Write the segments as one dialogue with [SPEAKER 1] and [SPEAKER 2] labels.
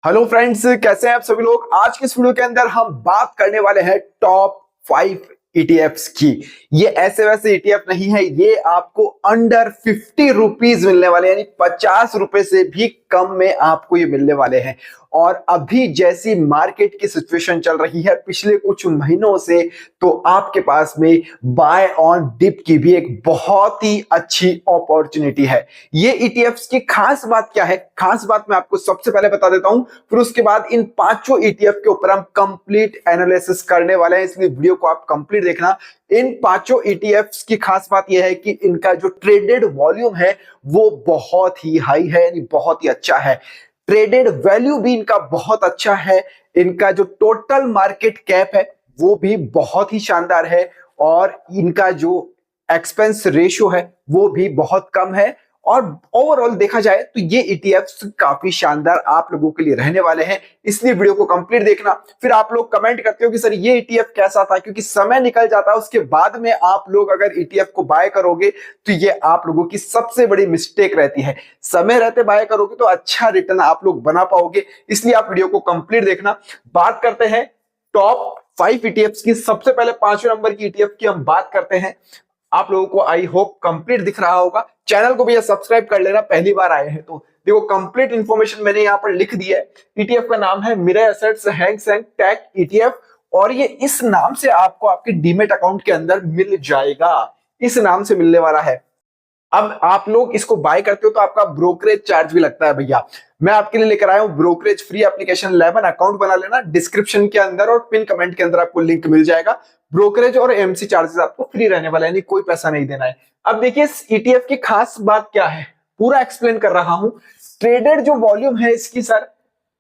[SPEAKER 1] Hello friends, कैसे हैं आप सभी लोग। आज की इस वीडियो के अंदर हम बात करने वाले हैं टॉप 5 ईटीएफ्स की। ये ऐसे वैसे ईटीएफ नहीं है, ये आपको अंडर 50 रुपीज मिलने वाले, यानी 50 रुपए से भी कम में आपको ये मिलने वाले हैं। और अभी जैसी मार्केट की सिचुएशन चल रही है पिछले कुछ महीनों से, तो आपके पास में बाय ऑन डिप की भी एक बहुत ही अच्छी अपॉर्चुनिटी है। ये ईटीएफ्स की खास बात क्या है, खास बात मैं आपको सबसे पहले बता देता हूं, फिर उसके बाद इन पांचों ईटीएफ के ऊपर हम कंप्लीट एनालिसिस करने वाले हैं, इसलिए वीडियो को आप कंप्लीट देखना। इन पांचों ईटीएफ्स की खास बात यह है कि इनका जो ट्रेडेड वॉल्यूम है वो बहुत ही हाई है, यानी बहुत ही अच्छा है। ट्रेडेड वैल्यू भी इनका बहुत अच्छा है। इनका जो टोटल मार्केट कैप है वो भी बहुत ही शानदार है, और इनका जो एक्सपेंस रेशियो है वो भी बहुत कम है। और ओवरऑल देखा जाए तो ये ईटीएफ्स काफी शानदार आप लोगों के लिए रहने वाले हैं, इसलिए वीडियो को कंप्लीट देखना। फिर आप लोग कमेंट करते हो कि सर ये ईटीएफ कैसा था, क्योंकि समय निकल जाता है उसके बाद में आप लोग अगर ईटीएफ को बाय करोगे तो ये आप लोगों की सबसे बड़ी मिस्टेक रहती है। समय रहते बाय करोगे तो अच्छा रिटर्न आप लोग बना पाओगे, इसलिए आप वीडियो को कंप्लीट देखना। बात करते हैं टॉप 5 ईटीएफ्स की। सबसे पहले 5वें नंबर की ईटीएफ की हम बात करते हैं। आप लोगों को आई होप कंप्लीट दिख रहा होगा। चैनल को भैया सब्सक्राइब कर लेना, पहली बार आए हैं तो। देखो कंप्लीट इंफॉर्मेशन मैंने यहाँ पर लिख दी है। ईटीएफ का नाम है mirror assets Hang Seng tech ETF, और ये इस नाम से आपको आपके डीमेट अकाउंट के अंदर मिल जाएगा, इस नाम से मिलने वाला है। अब आप लोग इसको बाय करते हो तो आपका ब्रोकरेज चार्ज भी लगता है भैया। मैं आपके लिए लेकर आया हूं ब्रोकरेज फ्री एप्लीकेशन 11 अकाउंट बना लेना। डिस्क्रिप्शन के अंदर और पिन कमेंट के अंदर आपको लिंक मिल जाएगा। ब्रोकरेज और एमसी चार्जेस आपको फ्री रहने वाला है, यानी कोई पैसा नहीं देना है। अब देखिए इस ईटीएफ की खास बात क्या है, पूरा एक्सप्लेन कर रहा हूं। ट्रेडेड जो वॉल्यूम है इसकी सर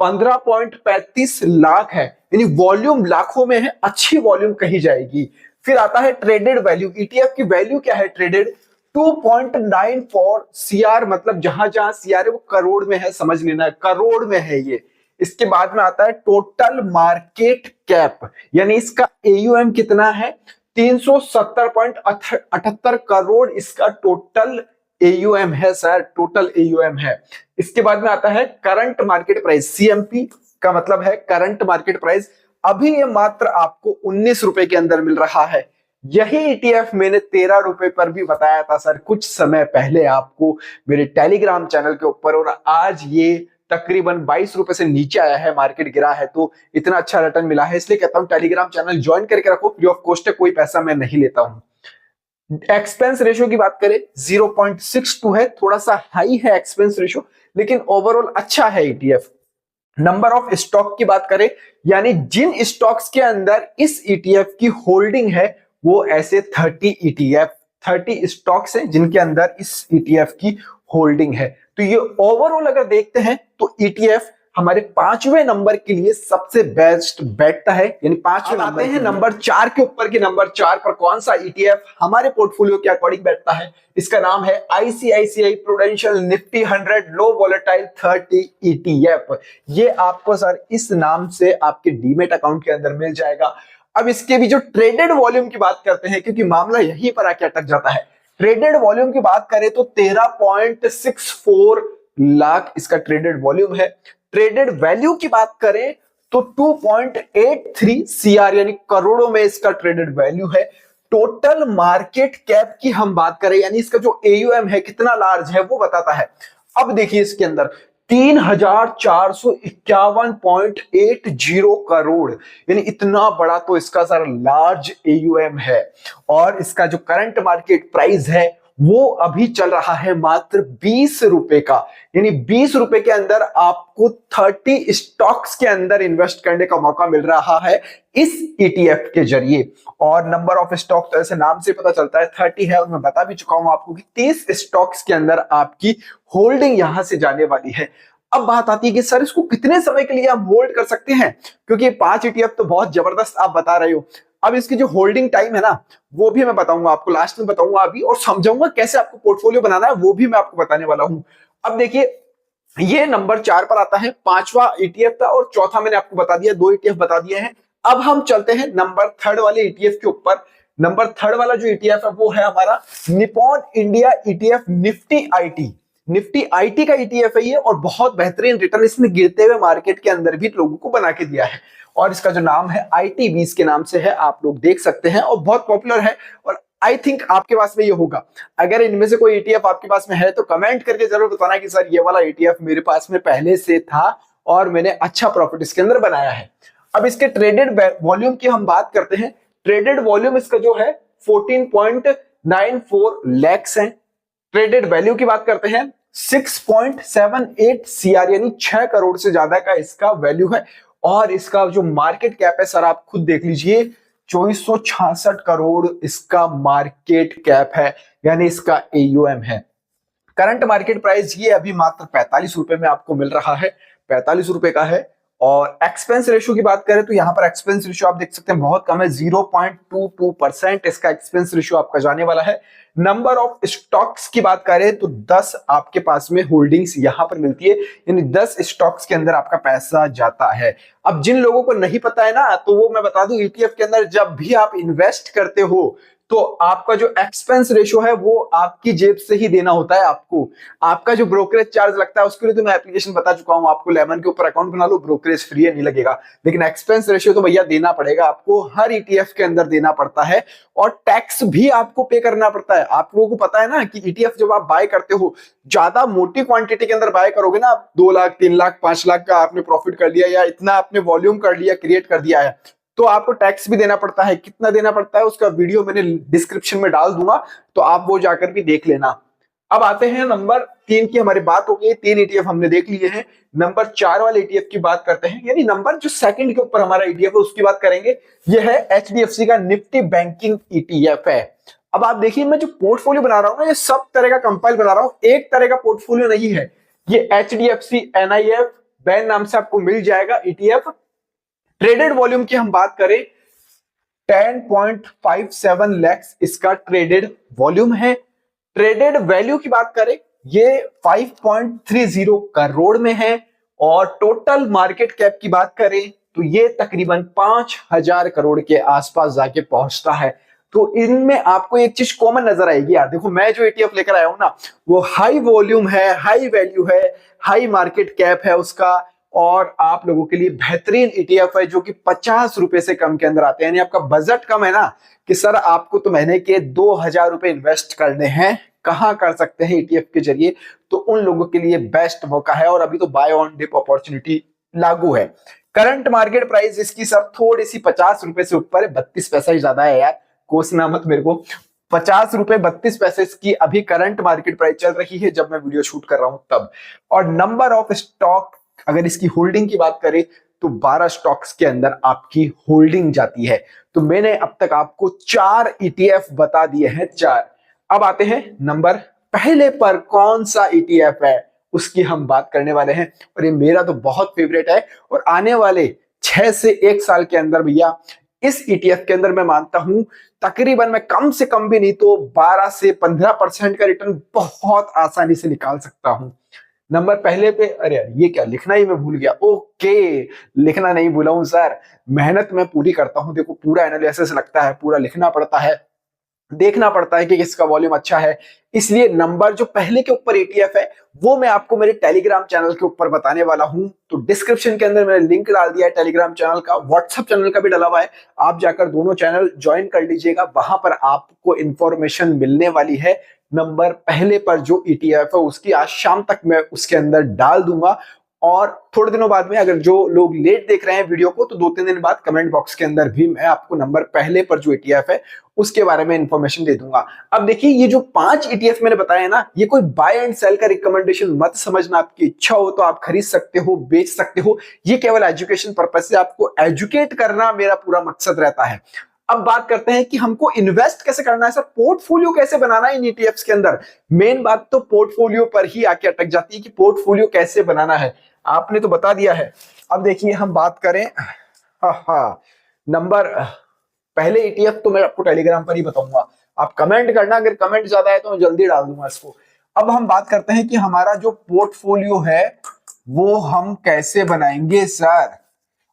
[SPEAKER 1] 15.35 लाख है, यानी वॉल्यूम लाखों में है, अच्छी वॉल्यूम कही जाएगी। फिर आता है ट्रेडेड वैल्यू। ईटीएफ की वैल्यू क्या है ट्रेडेड, 2.94 सीआर, मतलब जहां जहां सीआर है वो करोड़ में है, समझ लेना है करोड़ में है ये। इसके बाद में आता है टोटल मार्केट कैप, यानी इसका एयूएम कितना है, 370.78 करोड़ इसका टोटल एयूएम है सर, टोटल एयूएम है। इसके बाद में आता है करंट मार्केट प्राइस, सीएमपी का मतलब है करंट मार्केट प्राइस। अभी ये मात्र आपको 19 रुपए के अंदर मिल रहा है। यही ईटीएफ मैंने 13 रुपए पर भी बताया था सर कुछ समय पहले आपको मेरे टेलीग्राम चैनल के ऊपर, और आज ये तकरीबन 22 रुपए से नीचे आया है, मार्केट गिरा है तो इतना अच्छा रिटर्न मिला है। इसलिए कहता हूं टेलीग्राम चैनल ज्वाइन करके रखो, फ्री ऑफ कॉस्ट है, कोई पैसा मैं नहीं लेता हूं। एक्सपेंस रेशियो की बात करें 0.62 है, थोड़ा सा हाई है एक्सपेंस रेशियो, लेकिन ओवरऑल अच्छा है ईटीएफ। नंबर ऑफ स्टॉक की बात करें, यानी जिन स्टॉक्स के अंदर इस ईटीएफ की होल्डिंग है वो ऐसे 30 ईटीएफ 30 स्टॉक्स हैं जिनके अंदर इस ईटीएफ की होल्डिंग है। तो ये ओवरऑल अगर देखते हैं तो ईटीएफ हमारे 5वें नंबर के लिए सबसे बेस्ट बैठता है, यानी 5वें नंबर। आते हैं नंबर 4 के ऊपर की। नंबर 4 पर कौन सा ईटीएफ हमारे पोर्टफोलियो के अकॉर्डिंग बैठता है, इसका नाम है आईसीआईसीआई प्रूडेंशियल निफ्टी 100 लो वोलेटाइल 30 ईटीएफ। ये आपको सर इस नाम से आपके डीमेट अकाउंट के अंदर मिल जाएगा। अब इसके भी जो ट्रेडेड वॉल्यूम की बात करते हैं, क्योंकि मामला यहीं पर आके अटक जाता है। ट्रेडेड वॉल्यूम की बात करें तो 13.64 लाख इसका ट्रेडेड वॉल्यूम है। ट्रेडेड वैल्यू की बात करें तो 2.83 सीआर, यानी करोड़ों में इसका ट्रेडेड वैल्यू है। टोटल मार्केट कैप की हम बात करें, यानी इसका जो एयूएम है कितना लार्ज है वो बताता है। अब देखिए इसके अंदर 3451.80 करोड़, यानी इतना बड़ा तो इसका सर लार्ज एयूएम है। और इसका जो करंट मार्केट प्राइस है वो अभी चल रहा है मात्र 20 रुपए का, यानी 20 रुपए के अंदर आपको 30 स्टॉक्स के अंदर इन्वेस्ट करने का मौका मिल रहा है इस ईटीएफ के जरिए। और नंबर ऑफ स्टॉक तो ऐसे नाम से पता चलता है 30 है, और मैं बता भी चुका हूं आपको कि 30 स्टॉक्स के अंदर आपकी होल्डिंग यहां से जाने वाली है। अब बात आती है कि सर इसको कितने समय के लिए आप होल्ड कर सकते हैं, क्योंकि 5 ईटीएफ तो बहुत जबरदस्त आप बता रहे हो। अब इसकी जो होल्डिंग टाइम है ना वो भी मैं बताऊंगा आपको, लास्ट में बताऊंगा अभी, और समझाऊंगा कैसे आपको पोर्टफोलियो बनाना है वो भी मैं आपको बताने वाला हूं। अब देखिए ये नंबर 4 पर आता है, 5वां ईटीएफ था, और चौथा मैंने आपको बता दिया, 2 ईटीएफ बता दिए हैं। अब हम चलते हैं नंबर 3 वाले ईटीएफ के ऊपर। नंबर 3 वाला जो ईटीएफ है वो है हमारा Nippon India ETF Nifty IT. Nifty IT का ईटीएफ है ये, और बहुत बेहतरीन रिटर्न इसने गिरते हुए मार्केट के अंदर भी लोगों को बना के दिया है। और इसका जो नाम है ITBs के नाम से है, आप लोग देख सकते हैं, और बहुत पॉपुलर है। और आई थिंक आपके पास में ये होगा। अगर इनमें से कोई ईटीएफ आपके पास में है तो कमेंट करके जरूर बताना कि सर ये वाला ईटीएफ मेरे पास में पहले से था और मैंने अच्छा प्रॉफिट इसके अंदर बनाया है। अब इसके ट्रेडेड वॉल्यूम की हम बात करते हैं। ट्रेडेड वॉल्यूम इसका जो है 14.94 लैक्स है। ट्रेडेड वैल्यू की बात करते हैं 6.78 CR, यानी 6 करोड़ से ज्यादा का इसका वैल्यू है। और इसका जो मार्केट कैप है सर आप खुद देख लीजिए, 2466 करोड़ इसका मार्केट कैप है, यानी इसका AUM है। करंट मार्केट प्राइस ये अभी मात्र 45 रुपए में आपको मिल रहा है, 45 रुपए का है। और एक्सपेंस रेशियो की बात करें तो यहाँ पर एक्सपेंस रेशियो आप देख सकते हैं बहुत कम है, 0.22% इसका एक्सपेंस रेशियो आपका जाने वाला है। नंबर ऑफ स्टॉक्स की बात करें तो 10 आपके पास में होल्डिंग्स यहां पर मिलती है, यानी 10 स्टॉक्स के अंदर आपका पैसा जाता है। अब जिन लोगों को नहीं पता है ना, तो वो मैं बता दूं, ETF के अंदर जब भी आप इन्वेस्ट करते हो तो आपका जो एक्सपेंस रेशियो है वो आपकी जेब से ही देना होता है आपको। आपका जो ब्रोकरेज चार्ज लगता है उसके लिए तो मैं एप्लीकेशन बता चुका हूं आपको, लेमन के ऊपर अकाउंट बना लो, ब्रोकरेज फ्री है, नहीं लगेगा। लेकिन एक्सपेंस रेशियो तो भैया देना पड़ेगा आपको, हर ETF के अंदर देना पड़ता है। और टैक्स भी आपको पे करना पड़ता है। आप लोगों को पता है ना कि ETF जब आप बाय करते हो, ज्यादा मोटी क्वांटिटी के अंदर बाय करोगे ना, 2 लाख 3 लाख 5 लाख का आपने प्रॉफिट कर लिया या इतना आपने वॉल्यूम कर लिया, क्रिएट कर दिया है, तो आपको टैक्स भी देना पड़ता है। कितना देना पड़ता है उसका वीडियो मैंने डिस्क्रिप्शन में डाल दूंगा, तो आप वो जाकर भी देख लेना। अब आते हैं नंबर 3 की, हमारी बात हो गई, 3 ETF हमने देख लिए हैं। नंबर 4 वाले ETF की बात करते हैं, यानी नंबर जो सेकंड के ऊपर हमारा ETF है उसकी बात करेंगे। यह है HDFC का निफ्टी बैंकिंग ETF है। अब आप देखिए, मैं जो पोर्टफोलियो बना रहा हूं ना, ये सब तरह का कंपाइल बना रहा हूं, एक तरह का पोर्टफोलियो नहीं है। ये HDFC NIF बैन नाम से आपको मिल जाएगा ETF। ट्रेडेड वॉल्यूम की हम बात करें, 10.57 लैक्स इसका ट्रेडेड वॉल्यूम है। ट्रेडेड वैल्यू की बात करें, ये 5.30 करोड़ में है। और टोटल मार्केट कैप की बात करें तो ये तकरीबन 5000 करोड़ के आसपास जाके पहुंचता है। तो इनमें आपको एक चीज कॉमन नजर आएगी यार, देखो मैं जो ETF लेकर आया हूं ना, वो हाई वॉल्यूम है, हाई वैल्यू है, हाई मार्केट कैप है उसका, और आप लोगों के लिए बेहतरीन ETF है जो कि 50 रुपए से कम के अंदर आते हैं। यानी आपका बजट कम है ना, कि सर आपको तो महीने के 2000 रुपए इन्वेस्ट करने हैं, कहां कर सकते हैं ETF के जरिए, तो उन लोगों के लिए बेस्ट मौका है। और अभी तो बाय ऑन डिप अपॉर्चुनिटी लागू है। करंट मार्केट प्राइस इसकी सर थोड़ी सी 50 रुपए से ऊपर है, 32 पैसा ही ज्यादा है यार, कोसना मत मेरे को। 50 रुपए 32 पैसे की अभी करंट मार्केट प्राइस चल रही है जब मैं वीडियो शूट कर रहा हूं तब। और नंबर ऑफ स्टॉक, अगर इसकी होल्डिंग की बात करें तो 12 स्टॉक्स के अंदर आपकी होल्डिंग जाती है। तो मैंने अब तक आपको 4 ETF बता दिए हैं, 4। अब आते हैं नंबर पहले पर कौन सा ETF है उसकी हम बात करने वाले हैं। और ये मेरा तो बहुत फेवरेट है, और आने वाले 6 से 1 साल के अंदर भैया इस ETF के अंदर मैं मानता हूं तकरीबन मैं कम से कम भी नहीं तो 12 से 15% का रिटर्न बहुत आसानी से निकाल सकता हूं। नंबर पहले पे, अरे यार ये क्या लिखना ही मैं भूल गया। ओके, लिखना नहीं भूला हूं सर, मेहनत मैं पूरी करता हूं। देखो पूरा एनालिसिस लगता है, पूरा लिखना पड़ता है, देखना पड़ता है कि किसका वॉल्यूम अच्छा है। इसलिए नंबर जो पहले के ऊपर ETF है वो मैं आपको मेरे टेलीग्राम चैनल के ऊपर बताने वाला हूं। तो डिस्क्रिप्शन के अंदर मैंने लिंक डाल दिया है टेलीग्राम चैनल का, व्हाट्सएप चैनल का भी डाला हुआ है, आप जाकर दोनों चैनल ज्वाइन कर लीजिएगा। वहां पर आपको इंफॉर्मेशन मिलने वाली है। नंबर पहले पर जो ETF है उसकी आज शाम तक मैं उसके अंदर डाल दूंगा। और थोड़े दिनों बाद में, अगर जो लोग लेट देख रहे हैं वीडियो को, तो 2-3 दिन बाद कमेंट बॉक्स के अंदर भी मैं आपको नंबर पहले पर जो ETF है उसके बारे में इंफॉर्मेशन दे दूंगा। अब देखिए, ये जो 5 ETF मैंने बताया ना, ये कोई बाय एंड सेल का रिकमेंडेशन मत समझना। आपकी इच्छा हो तो आप खरीद सकते हो, बेच सकते हो, ये केवल एजुकेशन पर्पज से आपको एजुकेट करना मेरा पूरा मकसद रहता है। अब बात करते हैं कि हमको इन्वेस्ट कैसे करना है सर, पोर्टफोलियो कैसे बनाना है इन ETFs के अंदर। मेन बात तो पोर्टफोलियो पर ही आके अटक जाती है कि पोर्टफोलियो कैसे बनाना है। आपने तो बता दिया है। अब देखिए हम बात करें, नंबर पहले ETF तो मैं आपको टेलीग्राम पर ही बताऊंगा, आप कमेंट करना, अगर कमेंट ज्यादा है तो मैं जल्दी डाल दूंगा इसको। अब हम बात करते हैं कि हमारा जो पोर्टफोलियो है वो हम कैसे बनाएंगे सर।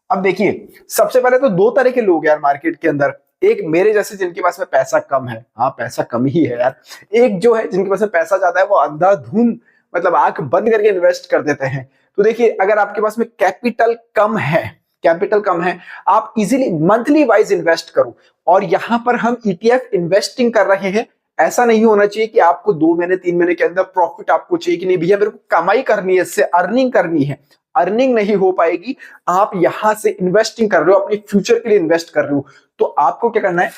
[SPEAKER 1] अब देखिए, सबसे पहले तो 2 तरह के लोग यार मार्केट के अंदर, एक मेरे जैसे जिनके पास में पैसा कम है, हाँ पैसा कम ही है यार, एक जो है जिनके पास में पैसा ज्यादा है, वो अंधाधुंध मतलब आंख बंद करके इन्वेस्ट कर देते हैं। तो देखिए, अगर आपके पास में कैपिटल कम है, आप इजीली मंथली वाइज इन्वेस्ट करो। और यहां पर हम ईटीएफ इन्वेस्टिंग कर रहे हैं, ऐसा नहीं होना चाहिए कि आपको 2 महीने 3 महीने के अंदर प्रॉफिट आपको चाहिए कि नहीं भैया मेरे को कमाई करनी है, इससे अर्निंग करनी है। अर्निंग नहीं हो पाएगी। आप यहां से इन्वेस्टिंग कर रहे हो, अपने फ्यूचर के लिए इन्वेस्ट कर रहे हो। तो आपको क्या करना है,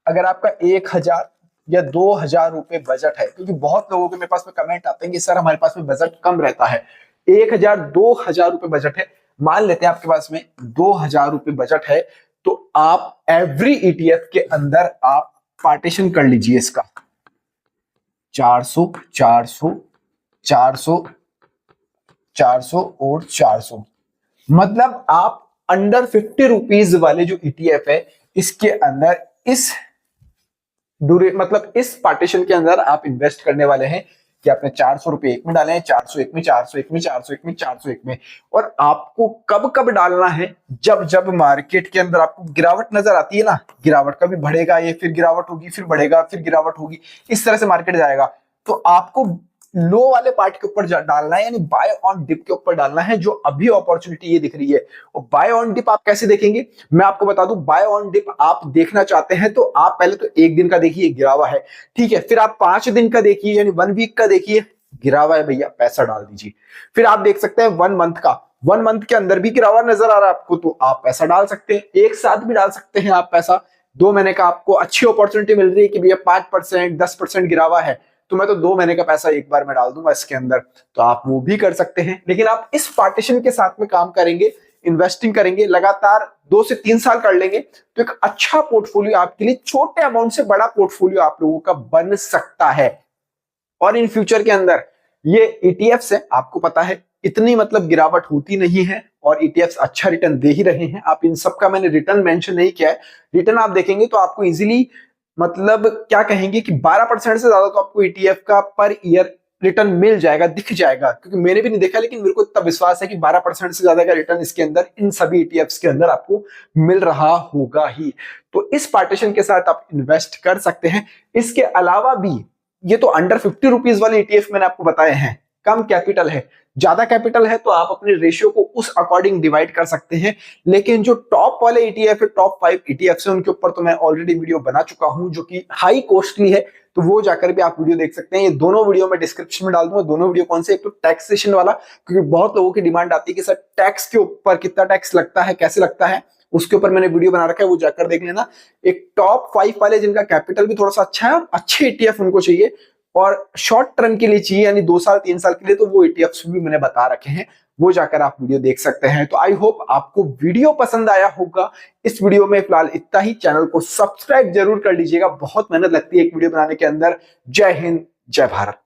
[SPEAKER 1] अगर आपका 1000 या 2000 रुपए बजट है, क्योंकि बहुत लोगों के मेरे पास में कमेंट आते हैं कि सर हमारे पास में बजट कम रहता है, 1000 2000 रुपए बजट है, मान लेते हैं आपके पास में 2000 रुपए बजट है, तो आप एवरी ईटीएफ के अंदर आप पार्टीशन कर लीजिए इसका 400 400 400 400 और 400। मतलब आप अंडर 50 रुपीज वाले जो ईटीएफ है, इसके अंदर मतलब इस पार्टीशन के अंदर आप इन्वेस्ट करने वाले हैं कि आपने 400 रुपए एक में डाले हैं, 400 एक में, 400 एक में, 400 एक में, 400 एक में। और आपको कब कब डालना है, जब जब मार्केट के अंदर आपको गिरावट नजर आती है ना, गिरावट कभी बढ़ेगा ये, फिर गिरावट होगी, फिर बढ़ेगा, फिर गिरावट होगी, इस तरह से मार्केट जाएगा। तो आपको लो वाले पार्ट के ऊपर डालना है, यानी बाय ऑन डिप के ऊपर डालना है, जो अभी अपॉर्चुनिटी ये दिख रही है। और बाय ऑन डिप आप कैसे देखेंगे, मैं आपको बता दूं, बाय ऑन डिप आप देखना चाहते हैं तो आप पहले तो 1 दिन का देखिए, गिरा हुआ है, ठीक है, फिर आप 5 दिन का देखिए, यानी 1 वीक का देखिए, गिरा हुआ है भैया, पैसा डाल दीजिए। फिर आप देख सकते हैं 1 मंथ का, 1 मंथ के अंदर भी गिरा हुआ नजर आ रहा है आपको, तो आप पैसा डाल सकते हैं, एक साथ भी डाल सकते हैं आप पैसा। 2 महीने का आपको अच्छी अपॉर्चुनिटी मिल रही है कि भैया 5% 10% गिरा हुआ है, तो मैं तो 2 महीने का पैसा एक बार में डाल दूंगा इसके अंदर, तो आप वो भी कर सकते हैं। लेकिन आप इस पार्टीशन के साथ में काम करेंगे, इन्वेस्टिंग करेंगे, लगातार 2 से 3 साल कर लेंगे, तो एक अच्छा पोर्टफोलियो आपके लिए, छोटे अमाउंट से बड़ा पोर्टफोलियो आप लोगों का बन सकता है। और इन फ्यूचर के अंदर ये ईटीएफ से आपको पता है इतनी मतलब गिरावट होती नहीं है, और ईटीएफ अच्छा रिटर्न दे ही रहे हैं। आप इन सब का मैंने रिटर्न मेंशन नहीं किया है, रिटर्न आप देखेंगे तो आपको इजीली मतलब क्या कहेंगे कि 12% से ज्यादा तो आपको ईटीएफ का पर ईयर रिटर्न मिल जाएगा, दिख जाएगा। क्योंकि मैंने भी नहीं देखा, लेकिन मेरे को इतना विश्वास है कि 12% से ज्यादा का रिटर्न इसके अंदर, इन सभी ईटीएफ्स के अंदर आपको मिल रहा होगा ही। तो इस पार्टीशन के साथ आप इन्वेस्ट कर सकते हैं। इसके अलावा भी ये तो अंडर 50 रुपीज वाले ईटीएफ मैंने आपको बताए हैं, कम कैपिटल है। ज्यादा कैपिटल है तो आप अपने रेशियो को उस अकॉर्डिंग डिवाइड कर सकते हैं। लेकिन जो टॉप वाले ईटीएफ है, टॉप 5 ईटीएफ है, उनके ऊपर तो मैं ऑलरेडी वीडियो बना चुका हूं, जो कि हाई कॉस्टली है, तो वो जाकर भी आप वीडियो देख सकते हैं। ये दोनों वीडियो मैं डिस्क्रिप्शन में डाल दूंगा। दोनों वीडियो कौन से, एक तो टैक्सेशन वाला, क्योंकि बहुत लोगों की डिमांड आती है कि सर टैक्स के ऊपर कितना टैक्स लगता है, कैसे लगता है, उसके ऊपर मैंने वीडियो बना रखा है, वो जाकर देख लेना। एक टॉप 5 वाले जिनका कैपिटल भी थोड़ा सा अच्छा है, अच्छे ईटीएफ उनको चाहिए, और शॉर्ट टर्म के लिए चाहिए, यानी 2 साल 3 साल के लिए, तो वो ईटीएफ्स भी मैंने बता रखे हैं, वो जाकर आप वीडियो देख सकते हैं। तो आई होप आपको वीडियो पसंद आया होगा। इस वीडियो में फिलहाल इतना ही। चैनल को सब्सक्राइब जरूर कर लीजिएगा, बहुत मेहनत लगती है एक वीडियो बनाने के अंदर। जय हिंद, जय भारत।